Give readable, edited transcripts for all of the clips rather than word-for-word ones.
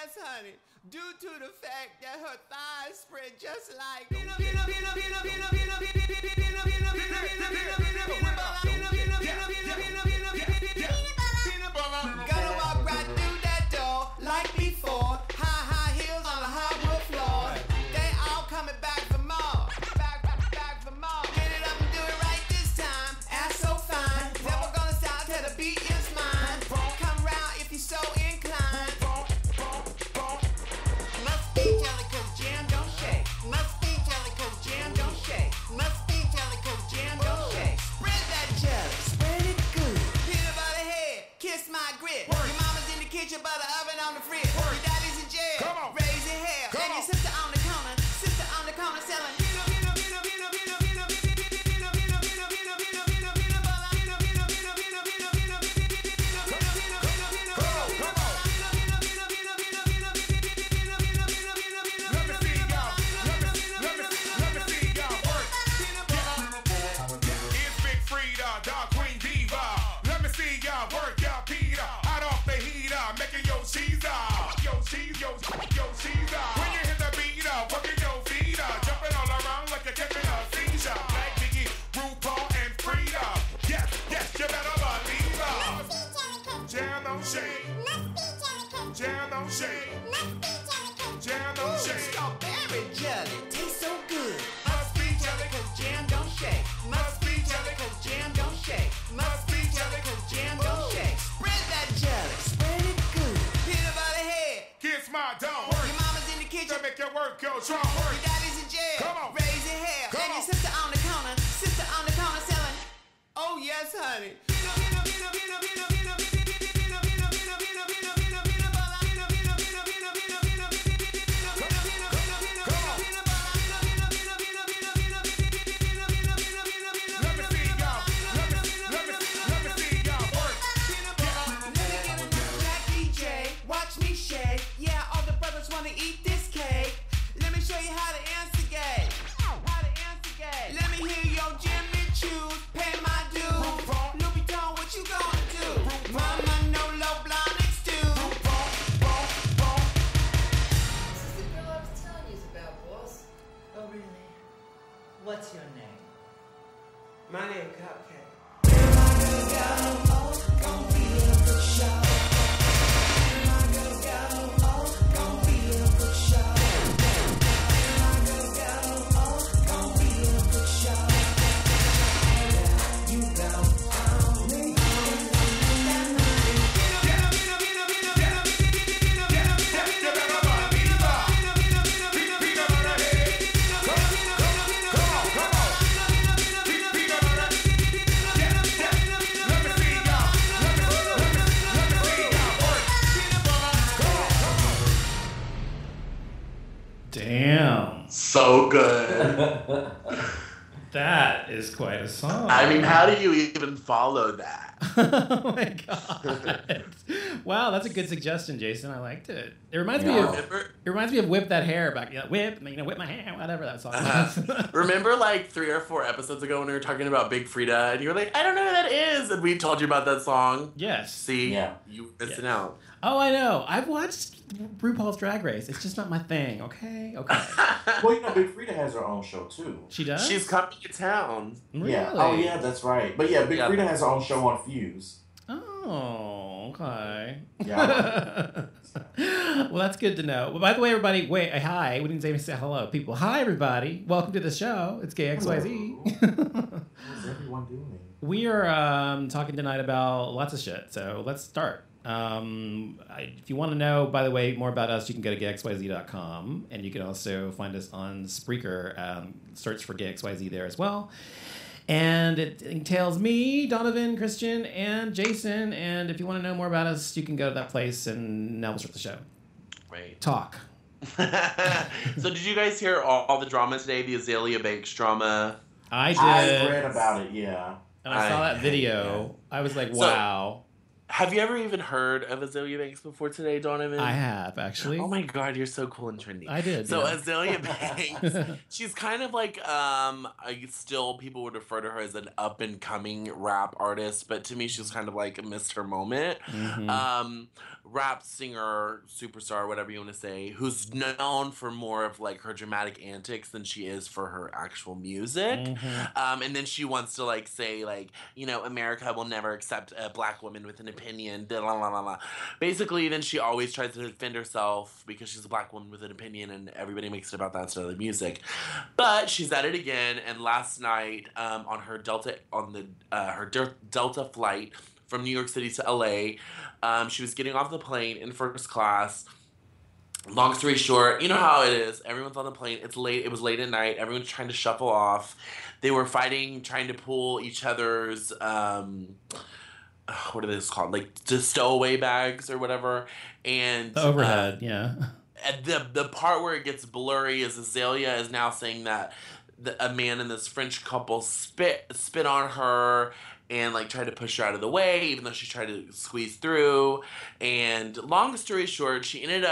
yes, honey. Due to the fact that her thighs spread just like gonna walk right through that door like before. High heels on the hardwood floor. They all coming back for more. Back for more. Get it up and do it right this time. Ass so fine. Never gonna stop till the beat is mine. Come round if you're so inclined. Must be jelly cause jam don't shake. Must be jelly cause jam don't shake. Must be jelly cause jam don't shake. Spread that jelly, spread it good. Peanut butter head, kiss my grit. Your mama's in the kitchen, but the oven on the fridge. Your daddy's in jail, raising hell. And your sister on the corner selling. When you hit the beat up, working your feet up, jumping all around like you're catching a seizure. Like Biggie, RuPaul, and Frida. Yes, you better believe us. Jam don't shake. Jam don't shake. Jam don't shake. Strawberry jelly tastes so good. Must be jelly Cause jam don't shake. Must be jelly Cause jam don't shake. Must be jelly Cause jam don't shake. Spread that jelly, spread it good. Peanut butter head, Kiss my dome. your mama's in the kitchen, To make your work go strong. your daddy's in jail, Come on. raising hell. Come And your on. sister on the corner selling. Oh yes, honey. Let me see y'all. Let me see y'all work. Let me get a Jack DJ, watch me shake. Yeah, all the brothers wanna eat this cake. Let me show you how to instigate. Let me hear your Jimmy Choo, pay my dues. Louis Vuitton, what you gonna do? Mama, no low blondies too. This is the girl I was telling you about, boss. Oh, really? What's your name? My name Cupcake. Damn. So good. That is quite a song. I mean, how do you even follow that? Oh my god! Wow, that's a good suggestion, Jason. I liked it. It reminds me of. Remember, It reminds me of "Whip That Hair" back. Whip, whip my hair, whatever that song is. remember like 3 or 4 episodes ago when we were talking about Big Frida and you were like, I don't know who that is. And we told you about that song. Yes. See, Yeah. you missing Yes. out. Oh, I know. I've watched RuPaul's Drag Race. It's just not my thing. Okay. Well, you know, Big Frida has her own show too. She does. She's coming to town. Really? Yeah. Oh, yeah, that's right. But yeah, Big Yeah. Frida has her own show on Fuse. Oh, okay. Yeah. Well, that's good to know. Well, by the way, everybody, hi. We didn't say hello, people. Hi, everybody. Welcome to the show. It's KXYZ. How's everyone doing? We are talking tonight about lots of shit. So let's start. If you want to know, by the way, more about us, you can go to gayxyz.com, and you can also find us on Spreaker. Search for GayXYZ there as well. And it entails me, Donovan, Christian, and Jason. And if you want to know more about us, you can go to that place, and now we'll start the show. Right. Talk. So did you guys hear all the drama today? The Azalea Banks drama? I did. I read about it, yeah. And I saw that video. I was like, So- wow. Have you ever even heard of Azalea Banks before today, Donovan? I have, actually. Oh my God, you're so cool and trendy. I did. So yeah. Azalea Banks, she's kind of like still people would refer to her as an up and coming rap artist, but to me she's kind of like missed her moment. Rap singer, superstar, whatever you want to say, who's known for more of like her dramatic antics than she is for her actual music. And then she wants to like say like, you know, America will never accept a black woman with an opinion. Blah, blah, blah, blah. Basically, then she always tries to defend herself because she's a black woman with an opinion, and everybody makes it about that style of music. But she's at it again, and last night on her Delta flight from New York City to LA, she was getting off the plane in first class. Long story short, you know how it is. Everyone's on the plane. It's late. It was late at night. Everyone's trying to shuffle off. They were fighting, trying to pull each other's what are those called? Like the stowaway bags or whatever. And The overhead, yeah. And the part where it gets blurry is Azalea is now saying that a man and this French couple spit on her and like tried to push her out of the way, even though she tried to squeeze through. And long story short, it ended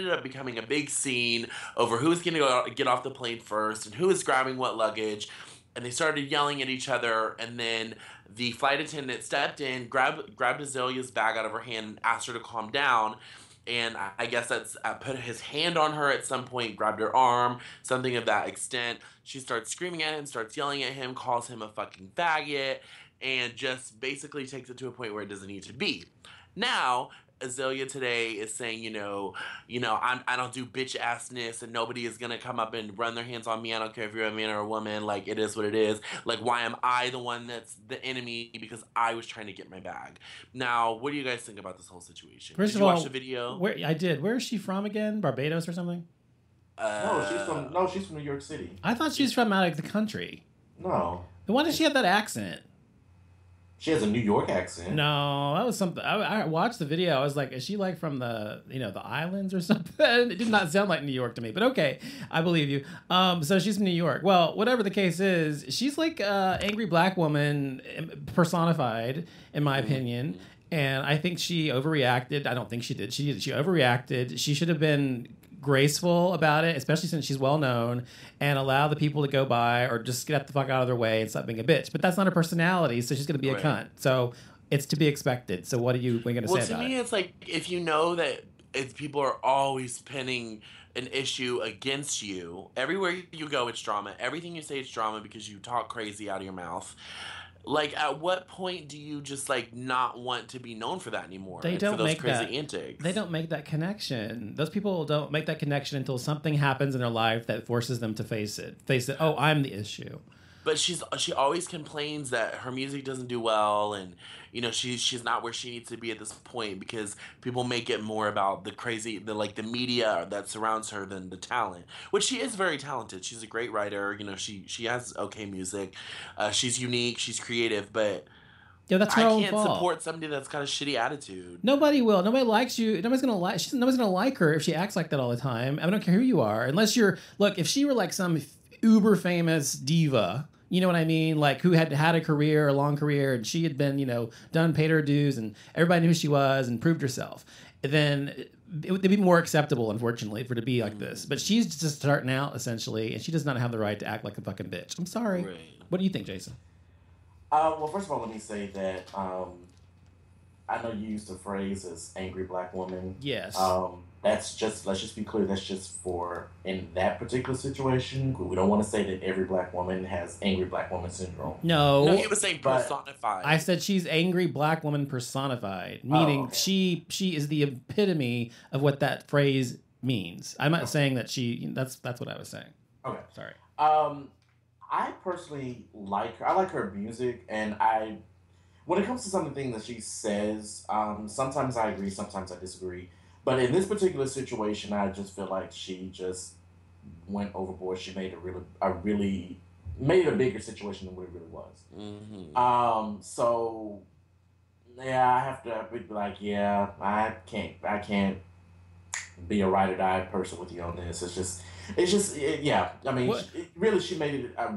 up becoming a big scene over who was going to get off the plane first and who was grabbing what luggage. And they started yelling at each other, and then the flight attendant stepped in, grabbed Azalea's bag out of her hand, and asked her to calm down. And I guess that's put his hand on her at some point, grabbed her arm, something of that extent. She starts screaming at him, starts yelling at him, calls him a fucking faggot, and just basically takes it to a point where it doesn't need to be. Now, Azalea today is saying, I don't do bitch assness, and nobody is gonna come up and run their hands on me. I don't care if you're a man or a woman. Like, it is what it is. Like, why am I the one that's the enemy because I was trying to get my bag? Now, what do you guys think about this whole situation? First Did of you all, watch the video? I did. Where is she from again? Barbados or something? She's from New York City. I thought she's from out of the country. No. Then why does she have that accent? She has a New York accent. No, that was something. I watched the video. I was like, is she like from the islands or something? It did not sound like New York to me, but okay, I believe you. So she's from New York. Well, whatever the case is, she's like an angry black woman personified, in my opinion. And I think she overreacted. I don't think she did. She overreacted. She should have been graceful about it, especially since she's well known, and allow the people to go by or just get the fuck out of their way and stop being a bitch. But that's not her personality, so she's going to be a cunt. So it's to be expected. So what are you going to say about it? Well, to me, it's like if you know that people are always pinning an issue against you, everywhere you go, it's drama. Everything you say is drama because you talk crazy out of your mouth. Like, at what point do you just, like, not want to be known for that anymore? They don't for those make crazy that. Antics. They don't make that connection. Those people don't make that connection until something happens in their life that forces them to face it. Oh, I'm the issue. But she always complains that her music doesn't do well, and she's not where she needs to be at this point because people make it more about the media that surrounds her than the talent. Which she is very talented. She's a great writer. She has okay music. She's unique. She's creative, but. Yeah, that's her own fault. I can't support somebody that's got a shitty attitude. Nobody will. Nobody likes you. Nobody's gonna like her if she acts like that all the time. I don't care who you are, unless you're. Look, if she were like some uber famous diva, you know what I mean? Like who had a long career, and she had been, paid her dues, and everybody knew who she was and proved herself, then it'd be more acceptable, unfortunately, for her to be like this. But she's just starting out, essentially, and she does not have the right to act like a fucking bitch. I'm sorry. Right. What do you think, Jason? Well, first of all, let me say that I know you used the phrase as angry black woman. Yes. Let's just be clear, that's just for in that particular situation. We don't want to say that every black woman has angry black woman syndrome. No, he was saying personified. I said she's angry black woman personified, meaning she is the epitome of what that phrase means. I'm not saying that that's what I was saying. Okay. Sorry. I personally like her. I like her music, and when it comes to some of the things that she says, sometimes I agree, sometimes I disagree. But in this particular situation, I just feel like she just went overboard. She made made it a bigger situation than what it really was. Mm-hmm. So yeah, I have to be like, yeah, I can't be a ride or die person with you on this. Yeah. I mean, she made it a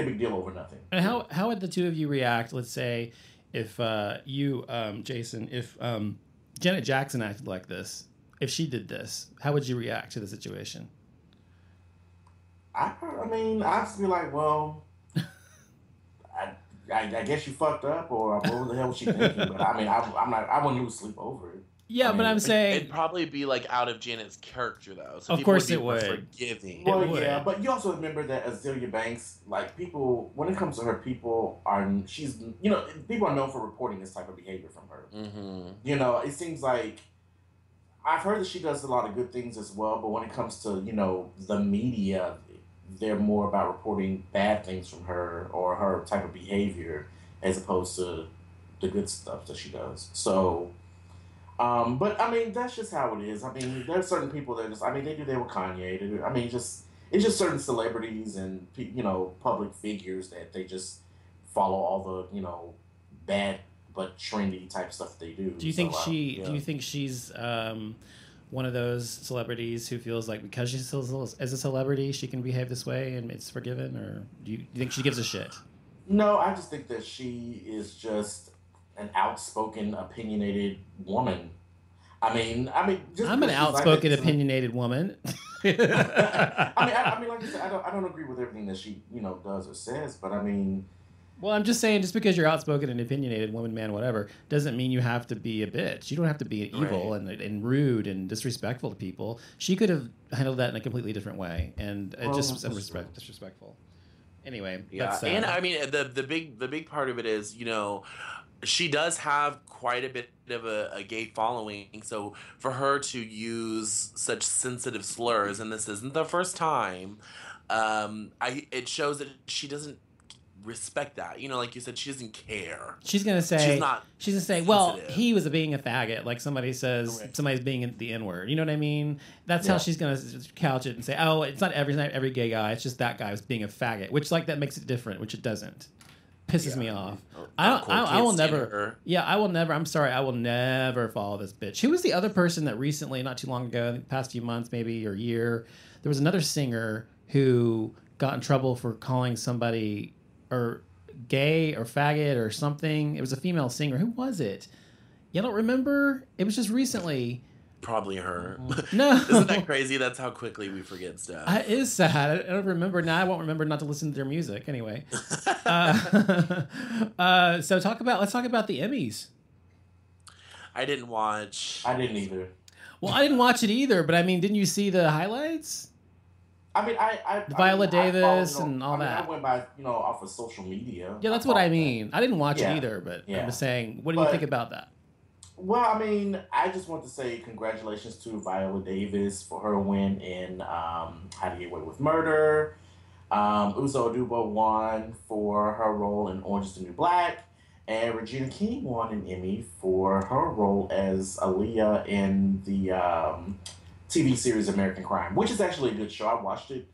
big deal over nothing. And how would the two of you react? Let's say if you, Jason, if Janet Jackson acted like this, if she did this, how would you react to the situation? I mean, I'd just be like, well, I guess you fucked up, or what the hell was she thinking? But I mean, I wouldn't lose sleep over it. Yeah, but I'm saying it'd probably be like out of Janet's character though. So of course would it be more would. Forgiving. Well, yeah, but you also remember that Azealia Banks, like people, when it comes to her, people are people are known for reporting this type of behavior from her. Mm-hmm. You know, it seems like I've heard that she does a lot of good things as well, but when it comes to the media, they're more about reporting bad things from her or her type of behavior as opposed to the good stuff that she does. So. But I mean, that's just how it is. I mean, there's certain people that they do that with Kanye. It's just certain celebrities and public figures that they just follow all the bad but trendy type stuff they do. Do you think do you think she's one of those celebrities who feels like because she's still as a celebrity she can behave this way and it's forgiven, or do you think she gives a shit? No, I just think that she is just an outspoken, opinionated woman. I mean, just I'm an outspoken, opinionated woman. I mean, like I said, I don't agree with everything that she, does or says, but I mean. Well, I'm just saying, just because you're outspoken and opinionated, woman, man, whatever, doesn't mean you have to be a bitch. You don't have to be evil and rude and disrespectful to people. She could have handled that in a completely different way, and disrespectful. Anyway, yeah, and I mean, the big part of it is, she does have quite a bit of a gay following, so for her to use such sensitive slurs, and this isn't the first time, it shows that she doesn't respect that. Like you said, she doesn't care. She's gonna say, she's gonna say, well, he was being a faggot, like somebody says somebody's being the N-word. You know what I mean? That's how she's gonna couch it and say, oh, it's not every gay guy. It's just that guy was being a faggot, which that makes it different, which it doesn't. Pisses me off. I will never. Yeah, I will never. I'm sorry. I will never follow this bitch. Who was the other person that recently, not too long ago, in the past few months, maybe or year, there was another singer who got in trouble for calling somebody or gay or faggot or something. It was a female singer. Who was it? You don't remember? It was just recently. Probably her. No. Isn't that crazy? That's how quickly we forget stuff. It is sad. I don't remember. Now I won't remember not to listen to their music. Anyway. So let's talk about the Emmys. I didn't watch. I didn't either. Well, I didn't watch it either, but I mean, didn't you see the highlights? I mean, I Viola Davis and all that. I went by, off of social media. Yeah, that's what I mean. I didn't watch it either, but I'm just saying, what do you think about that? Well, I mean, I just want to say congratulations to Viola Davis for her win in How to Get Away with Murder. Uzo Aduba won for her role in Orange is the New Black. And Regina King won an Emmy for her role as Aaliyah in the TV series American Crime, which is actually a good show. I watched it.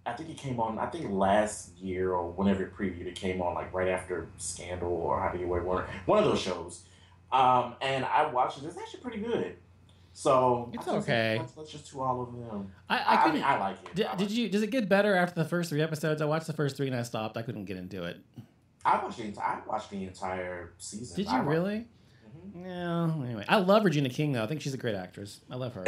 I think it came on, last year or whenever it previewed, it came on like right after Scandal or How to Get Away with Murder, one of those shows. And I watched it. It's actually pretty good. So it's okay. Let's just do all of them. I mean, I like it. Does it get better after the first 3 episodes? I watched the first 3 and I stopped. I couldn't get into it. I watched the entire season. Did you really? Mm-hmm. No. Anyway, I love Regina King though. I think she's a great actress. I love her.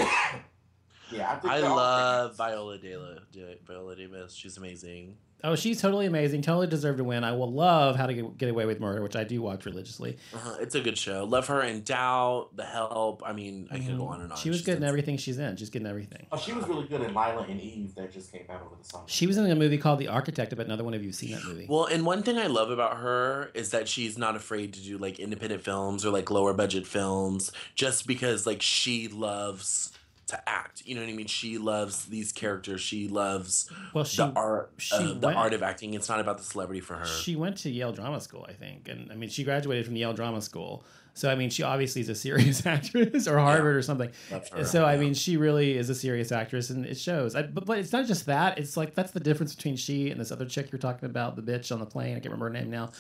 Yeah, I love Viola Davis. She's amazing. Oh, she's totally amazing. Totally deserved to win. I will love How to Get Away with Murder, which I do watch religiously. It's a good show. Love her in Doubt, The Help. I mean, I can go on and on. She was good in everything she's in. She's good in everything. Oh, she was really good in Lila and Eve that just came out over the summer. She was in a movie called The Architect. I bet another one of you have seen that movie. Well, and one thing I love about her is that she's not afraid to do like independent films or like lower budget films just because like she loves to act. You know what I mean? She loves these characters. She loves the art of acting. It's not about the celebrity for her. She went to Yale Drama School, I think. And I mean, she graduated from Yale Drama School. So, I mean, she obviously is a serious actress, or Harvard or something. So, I mean, she really is a serious actress, and it shows. But it's not just that. It's like, that's the difference between she and this other chick you're talking about, the bitch on the plane. I can't remember her name now.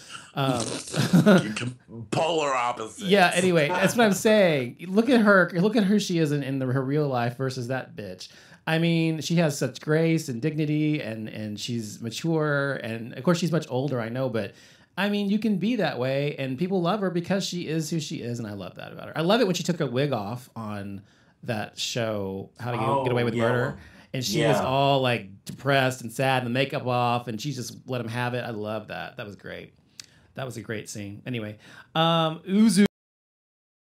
Polar opposites. Yeah, anyway, that's what I'm saying. Look at her. Look at who she is in her real life versus that bitch. I mean, she has such grace and dignity, and she's mature. And, of course, she's much older, I know, but... I mean, you can be that way, and people love her because she is who she is, and I love that about her. I love it when she took her wig off on that show, How to Get Away with Murder, and she was all like depressed and sad, and the makeup off, and she just let him have it. I love that. That was great. That was a great scene. Anyway, Uzu.